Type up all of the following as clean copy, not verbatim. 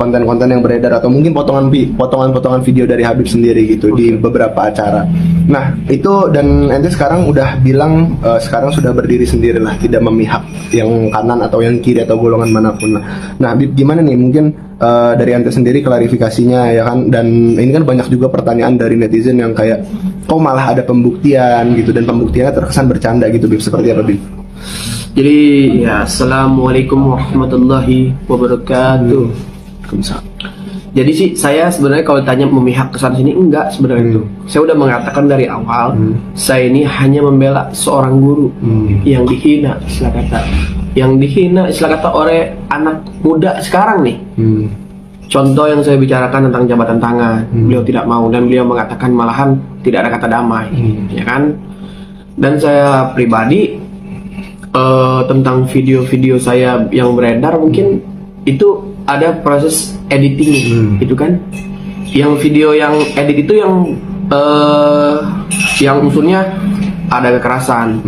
konten-konten yang beredar atau mungkin potongan-potongan video dari Habib sendiri gitu di beberapa acara. Nah itu, dan ente sekarang udah bilang sekarang sudah berdiri sendiri lah, tidak memihak yang kanan atau yang kiri atau golongan manapun lah. Nah Habib, gimana nih mungkin dari ente sendiri klarifikasinya ya kan, dan ini kan banyak juga pertanyaan dari netizen yang kayak kok malah ada pembuktian gitu, dan pembuktiannya terkesan bercanda gitu Bib, seperti apa Bib? Jadi ya, assalamualaikum warahmatullahi wabarakatuh. Jadi sih saya sebenarnya kalau ditanya memihak kesana sini, enggak sebenarnya itu. Saya udah mengatakan dari awal, saya ini hanya membela seorang guru yang dihina, istilah kata oleh anak muda sekarang nih. Contoh yang saya bicarakan tentang jabatan tangan, beliau tidak mau, dan beliau mengatakan malahan tidak ada kata damai, ya kan? Dan saya pribadi tentang video-video saya yang beredar, mungkin itu ada proses editing gitu kan. Yang video yang edit itu yang unsurnya ada kekerasan,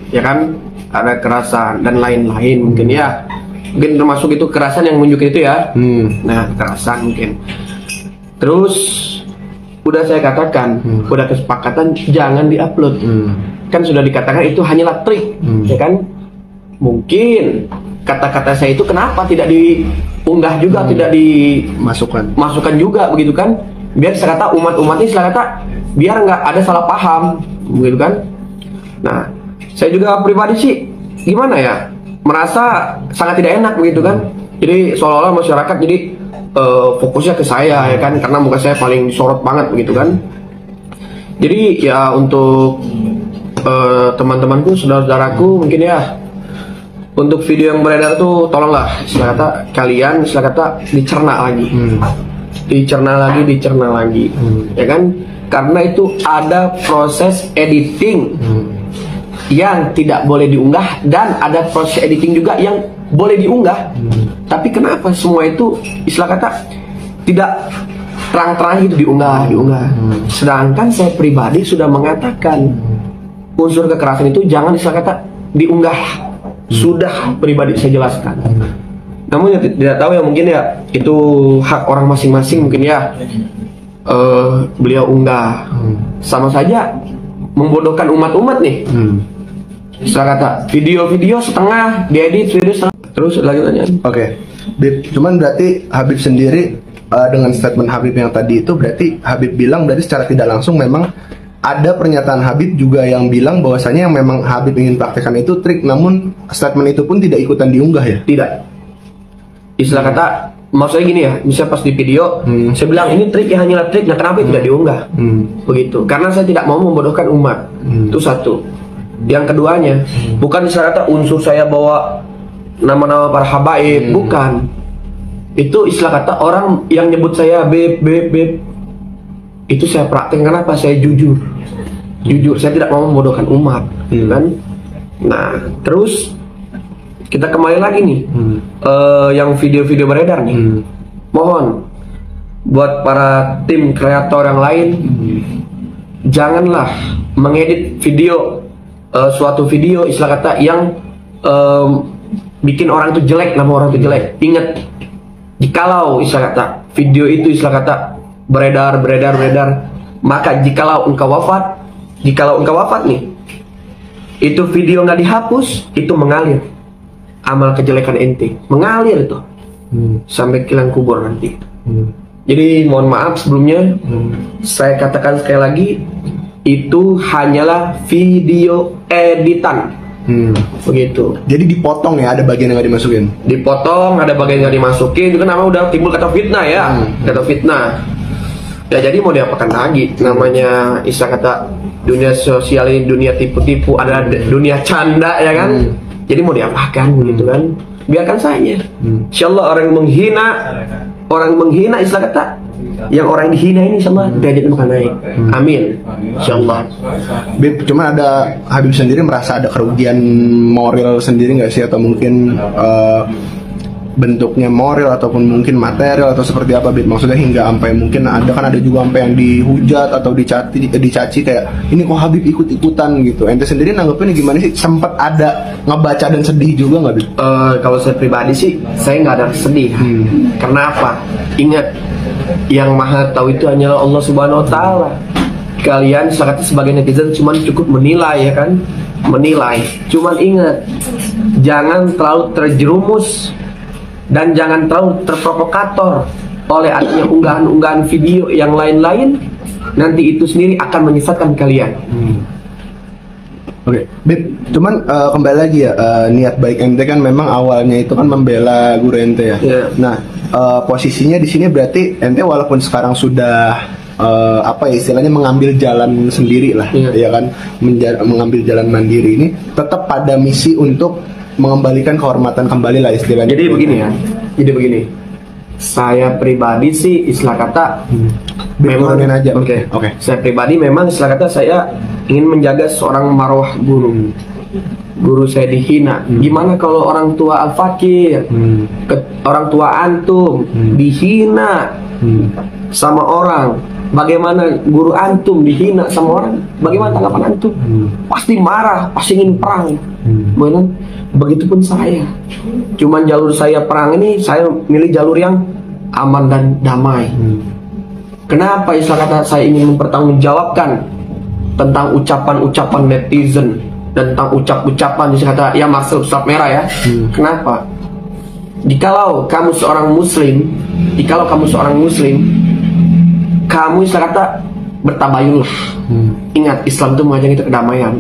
ya kan, ada kekerasan dan lain-lain mungkin ya, mungkin termasuk itu kekerasan yang menunjukkan itu ya. Nah, kekerasan mungkin. Terus udah saya katakan, udah kesepakatan jangan diupload. Kan sudah dikatakan itu hanyalah trik, ya kan. Mungkin kata-kata saya itu kenapa tidak diunggah juga, tidak dimasukkan juga begitu kan, biar saya kata umat-umat ini biar nggak ada salah paham begitu kan. Nah, saya juga pribadi sih gimana ya, merasa sangat tidak enak begitu kan. Jadi seolah-olah masyarakat jadi fokusnya ke saya ya kan, karena muka saya paling disorot banget begitu kan. Jadi ya untuk teman-temanku, saudara-saudaraku mungkin ya, untuk video yang beredar tuh tolonglah istilah kata kalian dicerna lagi, ya kan, karena itu ada proses editing yang tidak boleh diunggah, dan ada proses editing juga yang boleh diunggah. Tapi kenapa semua itu istilah kata tidak terang-terang gitu diunggah. Sedangkan saya pribadi sudah mengatakan unsur kekerasan itu jangan istilah kata diunggah. Sudah pribadi saya jelaskan. Namun ya, tidak tahu ya, mungkin ya itu hak orang masing-masing mungkin ya. Beliau unggah, sama saja membodohkan umat-umat nih. Saya kata video-video setengah diedit, video setengah. Terus lagi tanya. Oke, Bib, cuman berarti Habib sendiri dengan statement Habib yang tadi itu, berarti Habib bilang dari secara tidak langsung memang ada pernyataan Habib juga yang bilang bahwasanya yang memang Habib ingin praktekkan itu trik, namun statement itu pun tidak ikutan diunggah ya? Tidak. Istilah kata, maksudnya gini ya, misalnya pas di video, saya bilang ini trik ya, hanyalah trik, nah kenapa tidak diunggah? Begitu, karena saya tidak mau membodohkan umat. Itu satu. Yang keduanya, bukan istilah kata unsur saya bawa nama-nama para habaib, bukan. Itu istilah kata orang yang nyebut saya beb, itu saya praktek karena apa? Saya jujur, saya tidak mau membodohkan umat, kan? Nah, terus kita kembali lagi nih, yang video-video beredar nih, mohon buat para tim kreator yang lain, janganlah mengedit video, suatu video istilah kata yang bikin orang itu jelek, nama orang itu jelek. Ingat, jikalau istilah kata video itu istilah kata beredar, maka jikalau engkau wafat nih, itu video nggak dihapus, itu mengalir amal kejelekan ente, mengalir itu sampai ke liang kubur nanti. Jadi mohon maaf sebelumnya, saya katakan sekali lagi, itu hanyalah video editan. Begitu. Jadi dipotong ya, ada bagian yang nggak dimasukin? Dipotong, ada bagian yang nggak dimasukin, itu kan namanya udah timbul kata fitnah ya, kata fitnah. Ya jadi mau diapakan lagi, namanya istilah kata dunia sosial ini dunia tipu-tipu, ada dunia canda ya kan. Jadi mau diapakan begitu kan, biarkan saja. Insyaallah orang menghina istilah kata, yang orang dihina ini sama derajatnya bakal naik. Amin. Insyaallah. Bib, cuma ada Habib sendiri merasa ada kerugian moral sendiri nggak sih, atau mungkin bentuknya moral ataupun mungkin material atau seperti apa, Bib? Maksudnya hingga sampai mungkin ada juga sampai yang dihujat atau dicaci kayak ini kok Habib ikut-ikutan gitu. Ente sendiri nanggepin gimana sih? Sempat ada ngebaca dan sedih juga nggak, Bib? Kalau saya pribadi sih saya nggak ada sedih. Karena apa? Ingat, yang maha tahu itu hanyalah Allah Subhanahu Wa Taala. Kalian sebagai netizen cuma cukup menilai, ya kan? Menilai. Cuman ingat, jangan terlalu terjerumus dan jangan terlalu terprovokator oleh adanya unggahan-unggahan video yang lain-lain. Nanti itu sendiri akan menyesatkan kalian. Oke, Bib, cuman kembali lagi ya, niat baik ente kan memang awalnya itu kan membela guru ente ya. Yeah. Nah, posisinya di sini berarti ente walaupun sekarang sudah apa ya istilahnya mengambil jalan sendiri lah, ya kan, mengambil jalan mandiri ini, tetap pada misi untuk mengembalikan kehormatan kembali lah istilahnya. Jadi begini ya, saya pribadi sih istilah kata memang aja. Oke. Saya pribadi memang istilah kata saya ingin menjaga seorang marwah guru. Guru saya dihina. Gimana kalau orang tua Al-Fakir, orang tua antum dihina sama orang? Bagaimana guru antum dihina sama orang? Bagaimana tanggapan antum? Pasti marah, pasti ingin perang. Begitupun saya. Cuman jalur saya perang ini, saya milih jalur yang aman dan damai. Kenapa istilah kata saya ingin mempertanggungjawabkan tentang ucapan-ucapan netizen dan tentang ucapan istilah kata ya maksud stop merah ya. Kenapa? Jikalau kamu seorang muslim, kamu istilah kata bertabayunlah. Ingat, Islam itu mengajak kita kedamaian,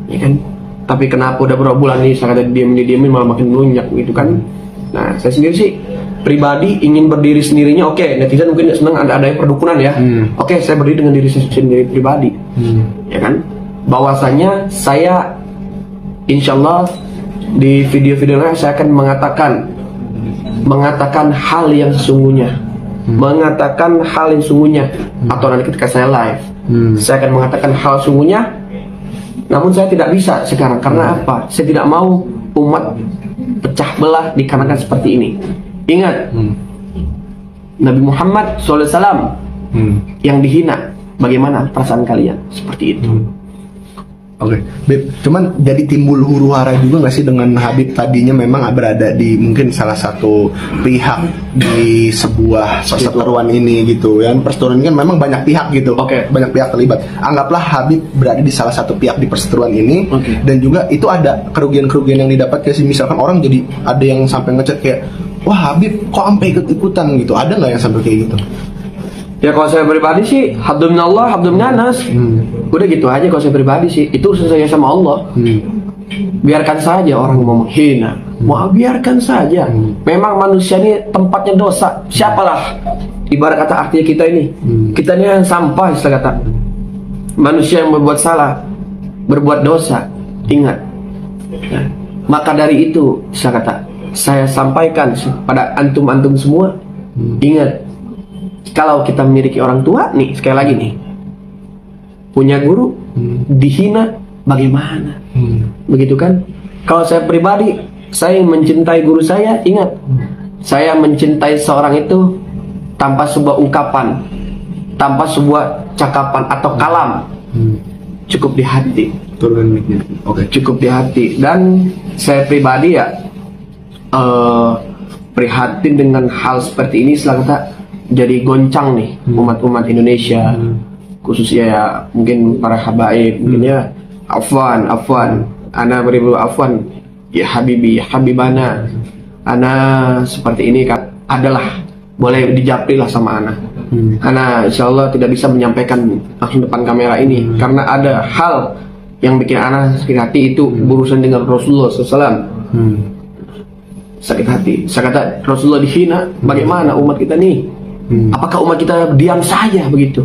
ya kan? Tapi kenapa udah beberapa bulan nih saya kata diam-diam malah makin melunjak gitu kan? Nah, saya sendiri sih pribadi ingin berdiri sendirinya. Oke, netizen mungkin senang ada perdukunan ya. Oke, saya berdiri dengan diri saya sendiri pribadi, ya kan? Bahwasanya saya insyaallah di video-video lain saya akan mengatakan hal yang sesungguhnya. Mengatakan hal yang sungguhnya. Atau nanti ketika saya live saya akan mengatakan hal sungguhnya. Namun saya tidak bisa sekarang. Karena apa? Saya tidak mau umat pecah belah dikarenakan seperti ini. Ingat, Nabi Muhammad SAW yang dihina. Bagaimana perasaan kalian? Seperti itu. Oke, Bib, cuman jadi timbul huru hara juga nggak sih dengan Habib tadinya memang berada di mungkin salah satu pihak di sebuah perseteruan ini gitu ya. Perseteruan ini kan memang banyak pihak gitu. Banyak pihak terlibat. Anggaplah Habib berada di salah satu pihak di perseteruan ini, dan juga itu ada kerugian-kerugian yang didapat kayak misalkan orang jadi ada yang sampai ngechat kayak, wah Habib kok sampai ikut-ikutan gitu. Ada nggak yang sampai kayak gitu? Ya kalau saya pribadi sih habdun minallah, habdun minanas. Udah gitu aja kalau saya pribadi sih. Itu urusan saya sama Allah. Biarkan saja orang mau menghina. Mau biarkan saja. Memang manusia ini tempatnya dosa. Siapalah ibarat kata artinya kita ini. Kita ini yang sampah istilah kata. Manusia yang berbuat salah, berbuat dosa. Ingat. Nah, maka dari itu istilah kata saya sampaikan pada antum-antum semua. Ingat, kalau kita memiliki orang tua nih, sekali lagi nih, punya guru dihina, bagaimana? Begitu kan? Kalau saya pribadi, saya mencintai guru saya. Ingat, saya mencintai seorang itu tanpa sebuah ungkapan, tanpa sebuah cakapan atau kalam, cukup di hati. Cukup di hati. Dan saya pribadi ya prihatin dengan hal seperti ini. Selanjutnya jadi goncang nih umat-umat Indonesia, khususnya ya mungkin para habaib, mungkin ya afwan, ana beribu afwan ya habibi, ya habibana, ana seperti ini kan adalah boleh dijapri lah sama ana. Ana insyaallah tidak bisa menyampaikan langsung depan kamera ini karena ada hal yang bikin ana sakit hati, itu berurusan dengan Rasulullah SAW. Sakit hati. Saya kata Rasulullah dihina, bagaimana umat kita nih? Apakah umat kita diam saja begitu?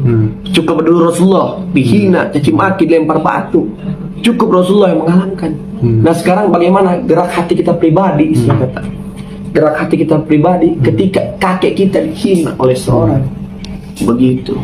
Cukup dulu Rasulullah dihina, caci maki, lempar batu. Cukup Rasulullah yang mengalahkan. Nah sekarang bagaimana gerak hati kita pribadi? Istilah kata gerak hati kita pribadi ketika kakek kita dihina oleh seorang. Begitu.